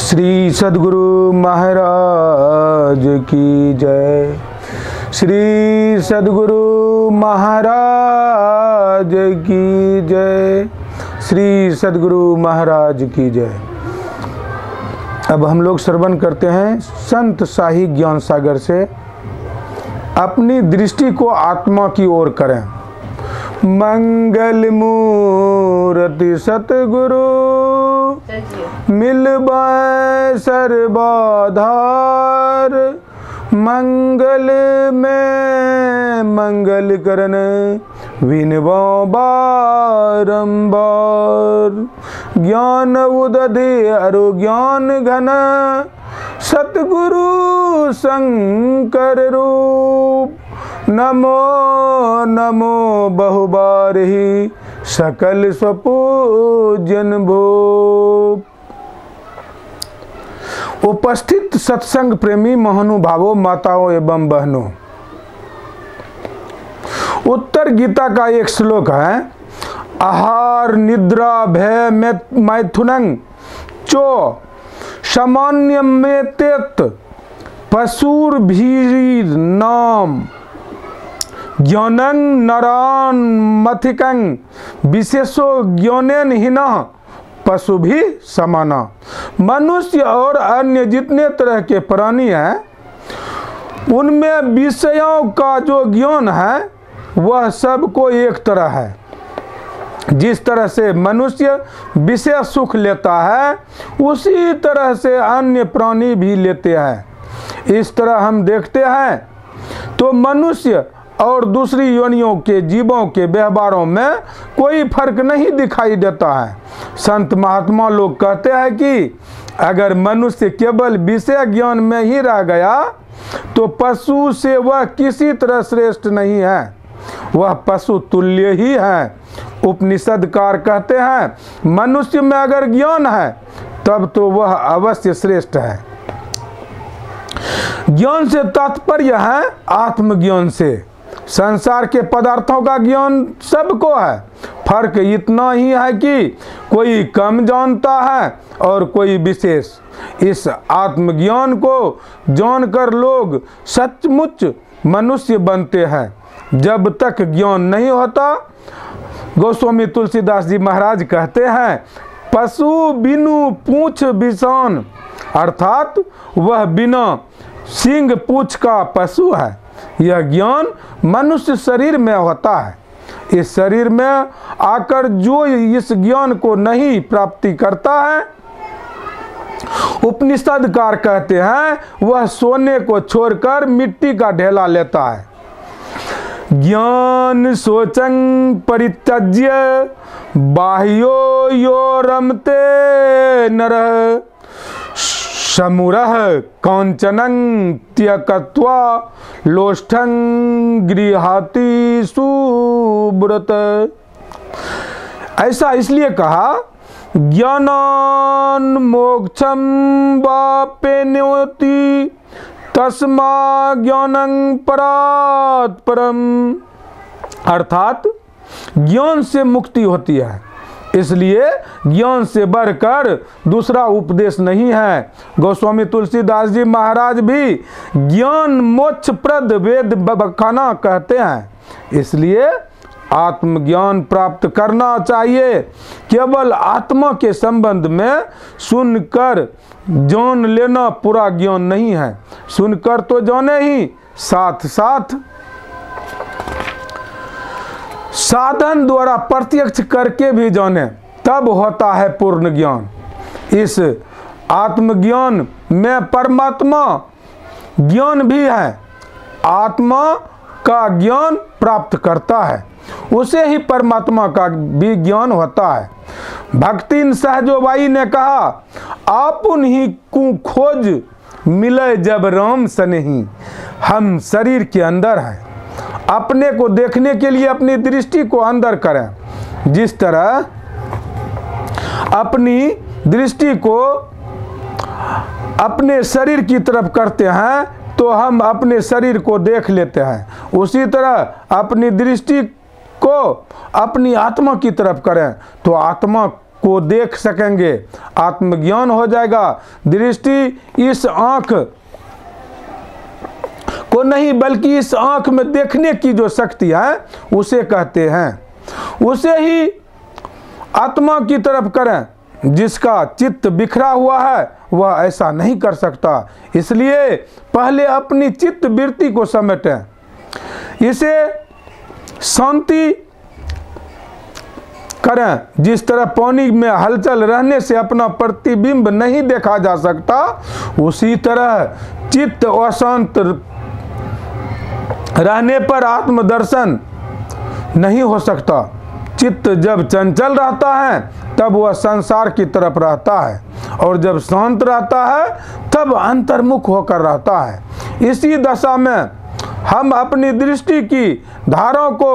श्री सद्गुरु महाराज की जय। श्री सद्गुरु महाराज की जय। श्री सद्गुरु महाराज की जय। अब हम लोग श्रवण करते हैं संत शाही ज्ञान सागर से। अपनी दृष्टि को आत्मा की ओर करें। मंगल मूर्ति सतगुरु मिलबै सर्वाधार। मंगल में मंगल करन विनवो बारंबार। ज्ञान उदधि अरु ज्ञान घन सतगुरु शंकर रूप। नमो नमो बहुबार ही सकल स्वपूजन भूप। उपस्थित सत्संग प्रेमी महानुभावों, माताओं एवं बहनों, उत्तर गीता का एक श्लोक है। आहार निद्रा भय मैथुनं चो सामान्यमेतेत पशुर्भिः नाम ज्ञानं नरान मथिकं विशेषो ज्ञानेन हिनः पशु भी समाना। मनुष्य और अन्य जितने तरह के प्राणी हैं, उनमें विषयों का जो ज्ञान है वह सबको एक तरह है। जिस तरह से मनुष्य विषय सुख लेता है, उसी तरह से अन्य प्राणी भी लेते हैं। इस तरह हम देखते हैं तो मनुष्य और दूसरी योनियों के जीवों के व्यवहारों में कोई फर्क नहीं दिखाई देता है। संत महात्मा लोग कहते हैं कि अगर मनुष्य केवल विषय ज्ञान में ही रह गया तो पशु से वह किसी तरह श्रेष्ठ नहीं है, वह पशु तुल्य ही है। उपनिषदकार कहते हैं मनुष्य में अगर ज्ञान है तब तो वह अवश्य श्रेष्ठ है। ज्ञान से तात्पर्य है आत्मज्ञान से। संसार के पदार्थों का ज्ञान सबको है, फर्क इतना ही है कि कोई कम जानता है और कोई विशेष। इस आत्मज्ञान को जानकर लोग सचमुच मनुष्य बनते हैं। जब तक ज्ञान नहीं होता, गोस्वामी तुलसीदास जी महाराज कहते हैं, पशु बिनु पूंछ बिसान, अर्थात वह बिना सींग पूंछ का पशु है। यह ज्ञान मनुष्य शरीर में होता है। इस शरीर में आकर जो इस ज्ञान को नहीं प्राप्ति करता है, उपनिषदकार कहते हैं वह सोने को छोड़कर मिट्टी का ढेला लेता है। ज्ञान सोचं परित्यज्य बाह्यो यो रमते नरः समूरः कांचनं त्यक्त्वा लोष्ठं गृहाति सुब्रत। ऐसा इसलिए कहा, ज्ञानान् मोक्षं वाप्नोति तस्मा ज्ञानं परात् परम। अर्थात ज्ञान से मुक्ति होती है, इसलिए ज्ञान से बढ़कर दूसरा उपदेश नहीं है। गोस्वामी तुलसीदास जी महाराज भी ज्ञान मोक्षप्रद वेद बखाना कहते हैं। इसलिए आत्मज्ञान प्राप्त करना चाहिए। केवल आत्मा के संबंध में सुनकर जान लेना पूरा ज्ञान नहीं है। सुनकर तो जाने ही, साथ साथ साधन द्वारा प्रत्यक्ष करके भी जाने, तब होता है पूर्ण ज्ञान। इस आत्मज्ञान में परमात्मा ज्ञान भी है। आत्मा का ज्ञान प्राप्त करता है, उसे ही परमात्मा का भी ज्ञान होता है। भक्तिन सहजोबाई ने कहा, आपुन ही को खोज मिले जब राम सनेही। हम शरीर के अंदर हैं, अपने को देखने के लिए अपनी दृष्टि को अंदर करें। जिस तरह अपनी दृष्टि को अपने शरीर की तरफ करते हैं तो हम अपने शरीर को देख लेते हैं, उसी तरह अपनी दृष्टि को अपनी आत्मा की तरफ करें तो आत्मा को देख सकेंगे, आत्मज्ञान हो जाएगा। दृष्टि इस आँख को नहीं बल्कि इस आँख में देखने की जो शक्ति है उसे कहते हैं। उसे ही आत्मा की तरफ करें। जिसका चित्त बिखरा हुआ है वह ऐसा नहीं कर सकता। इसलिए पहले अपनी चित्त वृत्ति को समेटें, इसे शांति करें। जिस तरह पानी में हलचल रहने से अपना प्रतिबिंब नहीं देखा जा सकता, उसी तरह चित्त अशांत रहने पर आत्मदर्शन नहीं हो सकता। चित्त जब चंचल रहता है तब वह संसार की तरफ रहता है, और जब शांत रहता है तब अंतर्मुख होकर रहता है। इसी दशा में हम अपनी दृष्टि की धाराओं को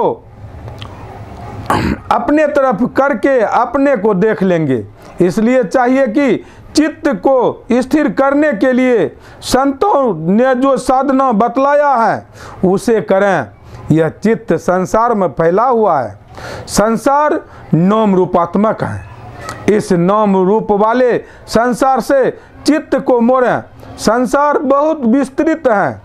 अपने तरफ करके अपने को देख लेंगे। इसलिए चाहिए कि चित्त को स्थिर करने के लिए संतों ने जो साधना बतलाया है उसे करें। यह चित्त संसार में फैला हुआ है। संसार नाम रूपात्मक है। इस नाम रूप वाले संसार से चित्त को मोड़ें। संसार बहुत विस्तृत है,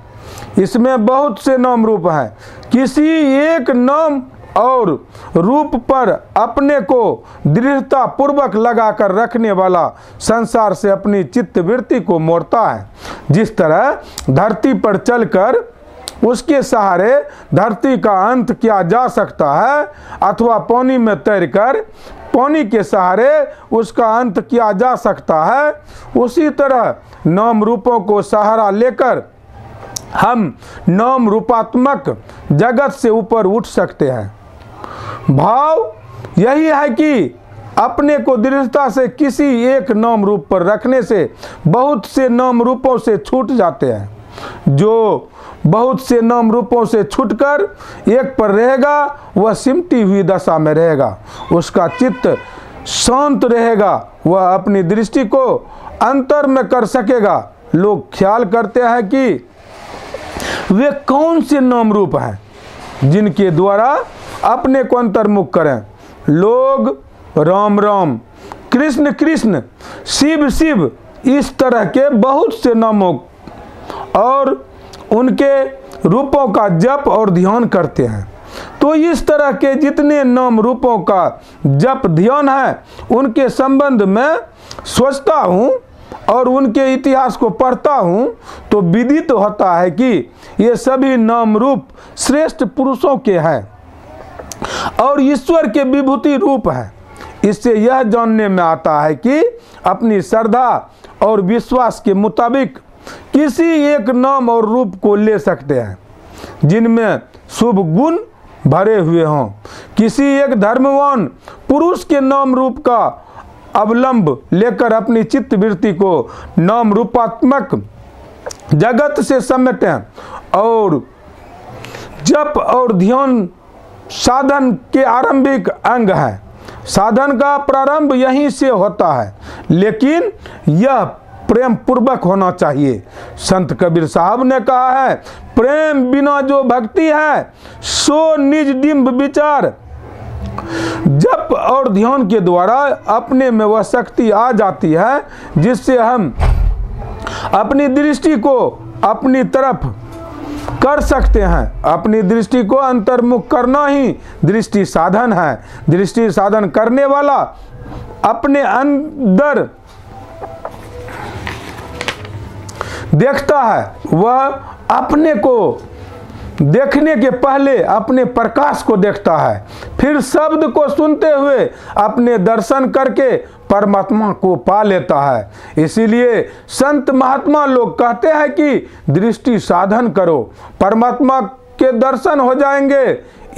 इसमें बहुत से नाम रूप हैं। किसी एक नाम और रूप पर अपने को दृढ़ता पूर्वक लगाकर रखने वाला संसार से अपनी चित्त वृत्ति को मोड़ता है। जिस तरह धरती पर चलकर उसके सहारे धरती का अंत किया जा सकता है, अथवा पानी में तैरकर पानी के सहारे उसका अंत किया जा सकता है, उसी तरह नाम रूपों को सहारा लेकर हम नाम रूपात्मक जगत से ऊपर उठ सकते हैं। भाव यही है कि अपने को दृढ़ता से किसी एक नाम रूप पर रखने से बहुत से नाम रूपों से छूट जाते हैं। जो बहुत से नाम रूपों से छूटकर एक पर रहेगा वह सिमटी हुई दशा में रहेगा, उसका चित्त शांत रहेगा, वह अपनी दृष्टि को अंतर में कर सकेगा। लोग ख्याल करते हैं कि वे कौन से नाम रूप हैं जिनके द्वारा अपने को अंतर्मुख करें। लोग राम राम, कृष्ण कृष्ण, शिव शिव, इस तरह के बहुत से नामों और उनके रूपों का जप और ध्यान करते हैं। तो इस तरह के जितने नाम रूपों का जप ध्यान है उनके संबंध में सोचता हूँ और उनके इतिहास को पढ़ता हूँ तो विदित होता है कि ये सभी नाम रूप श्रेष्ठ पुरुषों के हैं और ईश्वर के विभूति रूप है। इससे यह जानने में आता है कि अपनी श्रद्धा और विश्वास के मुताबिक किसी एक नाम और रूप को ले सकते हैं जिनमें शुभ गुण भरे हुए हों। किसी एक धर्मवान पुरुष के नाम रूप का अवलंब लेकर अपनी चित्त वृत्ति को नाम रूपात्मक जगत से समेटें और जप और ध्यान साधन के आरंभिक अंग है। साधन का प्रारंभ यहीं से होता है, लेकिन यह प्रेम पूर्वक होना चाहिए। संत कबीर साहब ने कहा है, प्रेम बिना जो भक्ति है सो निज डिंब विचार। जप और ध्यान के द्वारा अपने में वह शक्ति आ जाती है जिससे हम अपनी दृष्टि को अपनी तरफ कर सकते हैं। अपनी दृष्टि को अंतर्मुख करना ही दृष्टि साधन है। दृष्टि साधन करने वाला अपने अंदर देखता है, वह अपने को देखने के पहले अपने प्रकाश को देखता है, फिर शब्द को सुनते हुए अपने दर्शन करके परमात्मा को पा लेता है। इसीलिए संत महात्मा लोग कहते हैं कि दृष्टि साधन करो, परमात्मा के दर्शन हो जाएंगे।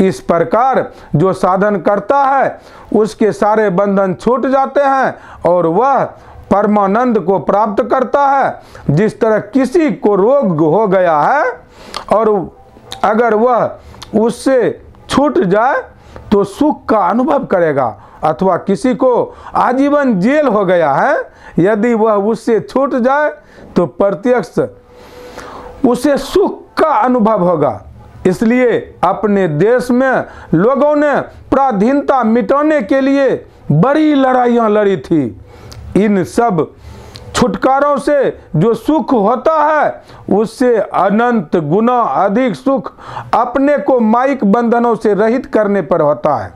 इस प्रकार जो साधन करता है उसके सारे बंधन छूट जाते हैं और वह परमानंद को प्राप्त करता है। जिस तरह किसी को रोग हो गया है और अगर वह उससे छूट जाए तो सुख का अनुभव करेगा, अथवा किसी को आजीवन जेल हो गया है, यदि वह उससे छूट जाए तो प्रत्यक्ष उसे सुख का अनुभव होगा। इसलिए अपने देश में लोगों ने पराधीनता मिटाने के लिए बड़ी लड़ाइयाँ लड़ी थी। इन सब छुटकारों से जो सुख होता है उससे अनंत गुना अधिक सुख अपने को माइक बंधनों से रहित करने पर होता है।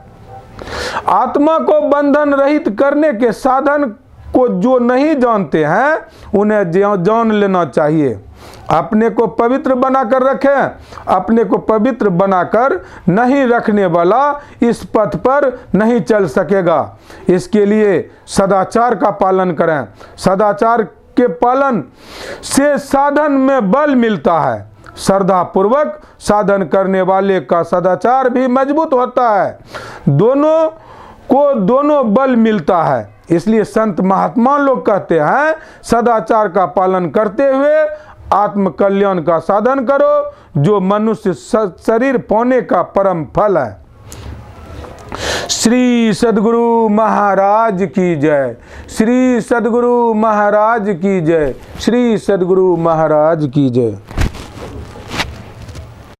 आत्मा को बंधन रहित करने के साधन को जो नहीं जानते हैं उन्हें जान लेना चाहिए। अपने को पवित्र बनाकर रखें। अपने को पवित्र बनाकर नहीं रखने वाला इस पथ पर नहीं चल सकेगा। इसके लिए सदाचार का पालन करें। सदाचार के पालन से साधन में बल मिलता है। श्रद्धा पूर्वक साधन करने वाले का सदाचार भी मजबूत होता है। दोनों को दोनों बल मिलता है। इसलिए संत महात्मा लोग कहते हैं सदाचार का पालन करते हुए आत्म कल्याण का साधन करो, जो मनुष्य शरीर पाने का परम फल है। श्री सद्गुरु महाराज की जय। श्री सद्गुरु महाराज की जय। श्री सद्गुरु महाराज की जय।